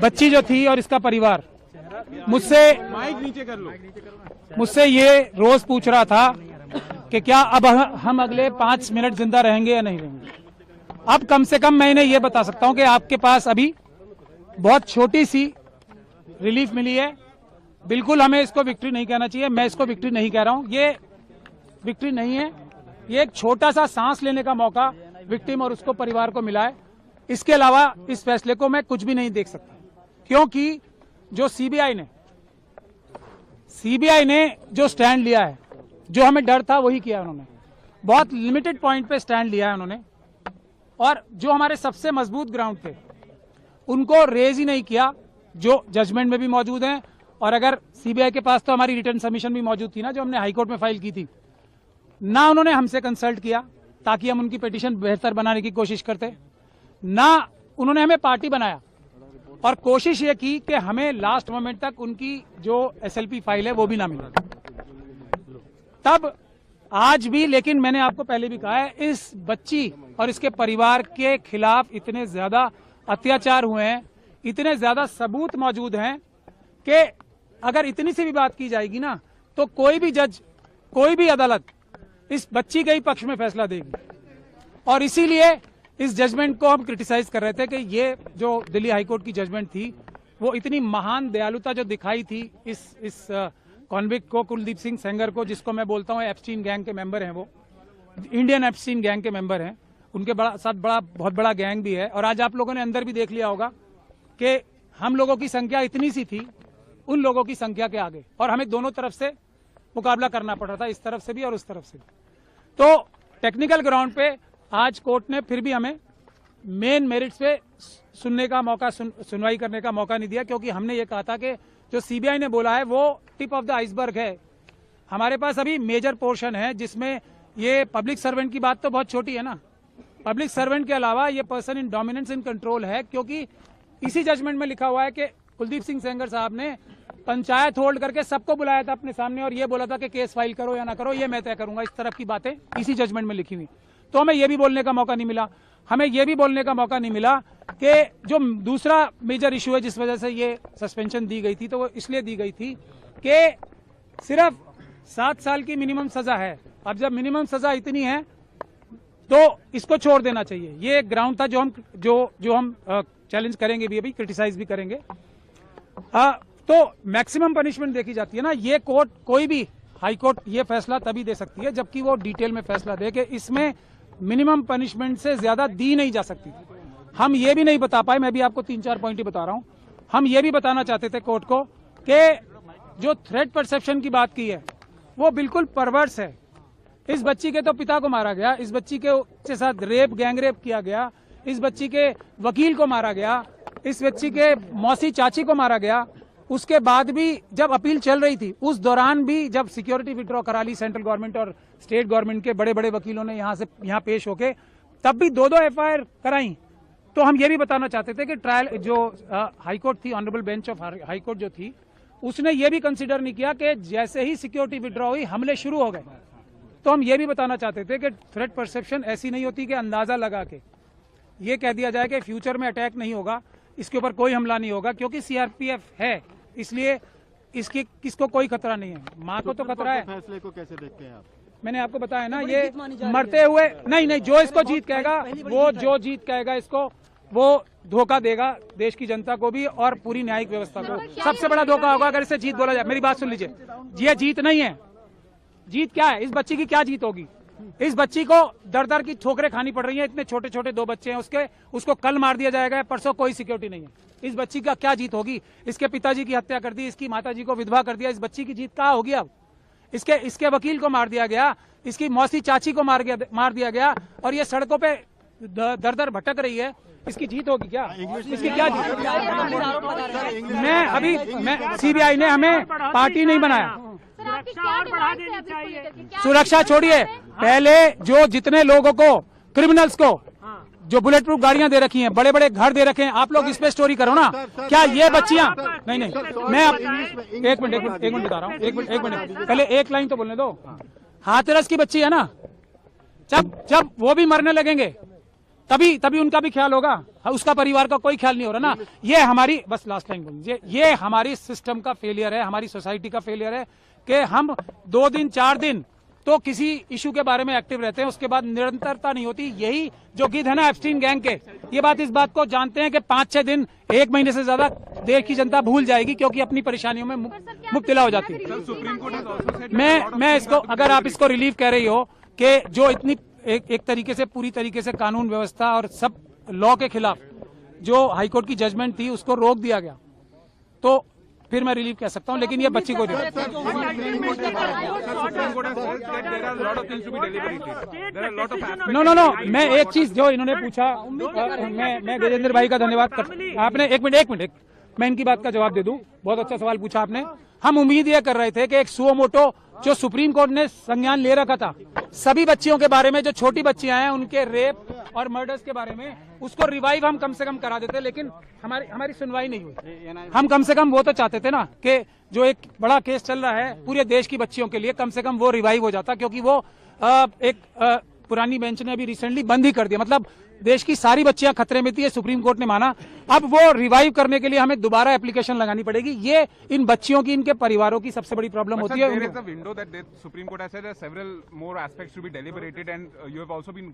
बच्ची जो थी और इसका परिवार मुझसे माइक नीचे कर लो। मुझसे ये रोज पूछ रहा था कि क्या अब हम अगले 5 मिनट जिंदा रहेंगे या नहीं रहेंगे। अब कम से कम मैं इन्हें ये बता सकता हूं कि आपके पास अभी बहुत छोटी सी रिलीफ मिली है। बिल्कुल हमें इसको विक्ट्री नहीं कहना चाहिए, मैं इसको विक्ट्री नहीं कह रहा हूं, ये विक्ट्री नहीं है, ये एक छोटा सा सांस लेने का मौका विक्टिम और उसको परिवार को मिला है। इसके अलावा इस फैसले को मैं कुछ भी नहीं देख सकता, क्योंकि जो सीबीआई ने जो स्टैंड लिया है, जो हमें डर था वही किया उन्होंने। बहुत लिमिटेड पॉइंट पे स्टैंड लिया है उन्होंने, और जो हमारे सबसे मजबूत ग्राउंड थे उनको रेज ही नहीं किया, जो जजमेंट में भी मौजूद हैं। और अगर सीबीआई के पास तो हमारी रिटर्न सबमिशन भी मौजूद थी ना, जो हमने हाईकोर्ट में फाइल की थी, ना उन्होंने हमसे कंसल्ट किया ताकि हम उनकी पिटीशन बेहतर बनाने की कोशिश करते, ना उन्होंने हमें पार्टी बनाया, और कोशिश ये की कि हमें लास्ट मोमेंट तक उनकी जो एसएलपी फाइल है वो भी ना मिले। तब आज भी, लेकिन मैंने आपको पहले भी कहा है, इस बच्ची और इसके परिवार के खिलाफ इतने ज्यादा अत्याचार हुए हैं, इतने ज्यादा सबूत मौजूद हैं कि अगर इतनी सी भी बात की जाएगी ना, तो कोई भी जज, कोई भी अदालत इस बच्ची के ही पक्ष में फैसला देगी। और इसीलिए इस जजमेंट को हम क्रिटिसाइज कर रहे थे कि ये जो दिल्ली हाईकोर्ट की जजमेंट थी, वो इतनी महान दयालुता जो दिखाई थी इस कॉन्विक्ट को, कुलदीप सिंह सेंगर को, जिसको मैं बोलता हूँ एप्स्टीन गैंग के मेंबर हैं, वो इंडियन एप्स्टीन गैंग के मेंबर हैं, उनके साथ बहुत बड़ा गैंग भी है। और आज आप लोगों ने अंदर भी देख लिया होगा कि हम लोगों की संख्या इतनी सी थी उन लोगों की संख्या के आगे, और हमें दोनों तरफ से मुकाबला करना पड़ रहा था, इस तरफ से भी और उस तरफ से भी। तो टेक्निकल ग्राउंड पे आज कोर्ट ने फिर भी हमें मेन मेरिट्स पे सुनने का मौका, सुनवाई करने का मौका नहीं दिया, क्योंकि हमने ये कहा था कि जो सीबीआई ने बोला है वो टिप ऑफ द आइसबर्ग है। हमारे पास अभी मेजर पोर्शन है जिसमें ये पब्लिक सर्वेंट की बात तो बहुत छोटी है ना, पब्लिक सर्वेंट के अलावा ये person in dominance in control है, क्योंकि इसी जजमेंट में लिखा हुआ है कि कुलदीप सिंह सेंगर साहब ने पंचायत होल्ड करके सबको बुलाया था अपने सामने और ये बोला था कि केस फाइल करो या ना करो ये मैं तय करूंगा। इस तरफ की बातें इसी जजमेंट में लिखी हुई। तो हमें ये भी बोलने का मौका नहीं मिला, हमें ये भी बोलने का मौका नहीं मिला कि जो दूसरा मेजर इशू है जिस वजह से ये सस्पेंशन दी गई थी, तो वो इसलिए दी गई थी कि सिर्फ 7 साल की मिनिमम सजा है। अब जब मिनिमम सजा इतनी है तो इसको छोड़ देना चाहिए। ये एक ग्राउंड था जो हम चैलेंज करेंगे भी, अभी क्रिटिसाइज भी करेंगे। तो मैक्सिमम पनिशमेंट देखी जाती है ना, ये कोर्ट, कोई भी हाई कोर्ट ये फैसला तभी दे सकती है जबकि वो डिटेल में फैसला दे कि इसमें मिनिमम पनिशमेंट से ज्यादा दी नहीं जा सकती। हम ये भी नहीं बता पाए, मैं भी आपको 3-4 पॉइंट ही बता रहा हूं। हम ये भी बताना चाहते थे कोर्ट को कि जो थ्रेट परसेप्शन की बात की है वो बिल्कुल परवर्स है। इस बच्ची के तो पिता को मारा गया, इस बच्ची के साथ गैंग रेप किया गया, इस बच्ची के वकील को मारा गया, इस बच्ची के मौसी चाची को मारा गया। उसके बाद भी जब अपील चल रही थी उस दौरान भी जब सिक्योरिटी विड्रॉ करा ली सेंट्रल गवर्नमेंट और स्टेट गवर्नमेंट के बड़े बड़े वकीलों ने यहाँ पेश होके, तब भी 2-2 एफआईआर कराई। तो हम ये भी बताना चाहते थे कि ट्रायल जो हाईकोर्ट थी, ऑनरेबल बेंच ऑफ हाईकोर्ट जो थी, उसने ये भी कंसिडर नहीं किया कि जैसे ही सिक्योरिटी विड्रॉ हुई हमले शुरू हो गए। तो हम ये भी बताना चाहते थे कि थ्रेट परसेप्शन ऐसी नहीं होती कि अंदाजा लगा के ये कह दिया जाए कि फ्यूचर में अटैक नहीं होगा, इसके ऊपर कोई हमला नहीं होगा, क्योंकि सीआरपीएफ है इसलिए किसको कोई खतरा नहीं है। माँ को तो खतरा है। फैसले को कैसे देखते हैं आप? मैंने आपको बताया ना, ये मरते हुए नहीं, जो इसको जीत कहेगा, वो जो जीत कहेगा इसको, वो धोखा देगा देश की जनता को भी और पूरी न्यायिक व्यवस्था को। सबसे बड़ा धोखा होगा अगर इसे जीत बोला जाए। मेरी बात सुन लीजिए, ये जीत नहीं है। जीत क्या है? इस बच्ची की क्या जीत होगी? इस बच्ची को दर की ठोकरें खानी पड़ रही हैं, इतने छोटे छोटे 2 बच्चे हैं उसको कल मार दिया जाएगा, परसों कोई सिक्योरिटी नहीं है। इस बच्ची का क्या जीत होगी? इसके पिताजी की हत्या कर दी, इसकी माताजी को विधवा कर दिया, इस बच्ची की जीत क्या होगी? अब इसके वकील को मार दिया गया, इसकी मौसी चाची को मार दिया गया, और ये सड़कों पे दर भटक रही है। इसकी जीत होगी क्या? इसकी क्या जीत? मैं सीबीआई ने हमें पार्टी नहीं बनाया। सुरक्षा छोड़िए, पहले जो जितने लोगों को, क्रिमिनल्स को जो बुलेट प्रूफ गाड़ियां दे रखी हैं, बड़े बड़े घर दे रखे हैं, आप लोग इस पे स्टोरी करो ना। क्या ये बच्चियां नहीं, मैं एक मिनट बता रहा हूँ, एक मिनट पहले एक लाइन तो बोलने दो। हाथरस की बच्ची है ना, जब वो भी मरने लगेंगे तभी तभी उनका भी ख्याल होगा, उसका परिवार का कोई ख्याल नहीं हो रहा ना। ये हमारी, बस लास्ट टाइम बोलिए, ये हमारी सिस्टम का फेलियर है, हमारी सोसाइटी का फेलियर है कि हम 2 दिन 4 दिन तो किसी इशू के बारे में एक्टिव रहते हैं, उसके बाद निरंतरता नहीं होती। यही जो गिद्ध है ना एप्स्टीन गैंग के, ये बात इस बात को जानते हैं कि 5-6 दिन 1 महीने से ज्यादा देश की जनता भूल जाएगी, क्योंकि अपनी परेशानियों में मुब्तला हो जाती है। मैं इसको, अगर आप इसको रिलीफ कह रही हो कि जो इतनी एक तरीके से, पूरी तरीके से कानून व्यवस्था और सब लॉ के खिलाफ जो हाईकोर्ट की जजमेंट थी उसको रोक दिया गया, तो फिर मैं रिलीफ कह सकता हूं, लेकिन ये बच्ची को नो, मैं एक चीज जो इन्होंने पूछा, मैं गजेंद्र भाई का धन्यवाद कर, आपने एक मिनट मैं इनकी बात का जवाब दे दूं। बहुत अच्छा सवाल पूछा आपने। हम उम्मीद यह कर रहे थे कि एक सुओ मोटो जो सुप्रीम कोर्ट ने संज्ञान ले रखा था सभी बच्चियों के बारे में, जो छोटी बच्चियां हैं उनके रेप और मर्डर्स के बारे में, उसको रिवाइव हम कम से कम करा देते, लेकिन हमारी सुनवाई नहीं हुई। हम कम से कम वो तो चाहते थे ना कि जो एक बड़ा केस चल रहा है पूरे देश की बच्चियों के लिए, कम से कम वो रिवाइव हो जाता, क्योंकि वो पुरानी बेंच ने अभी रिसेंटली बंद ही कर दिया। मतलब देश की सारी बच्चियां खतरे में थी, सुप्रीम कोर्ट ने माना। अब वो रिवाइव करने के लिए हमें दोबारा एप्लीकेशन लगानी पड़ेगी। ये इन बच्चियों की, इनके परिवारों की सबसे बड़ी प्रॉब्लम होती है। There is a window that the Supreme Court has said there are several more aspects to be deliberated, and you have also been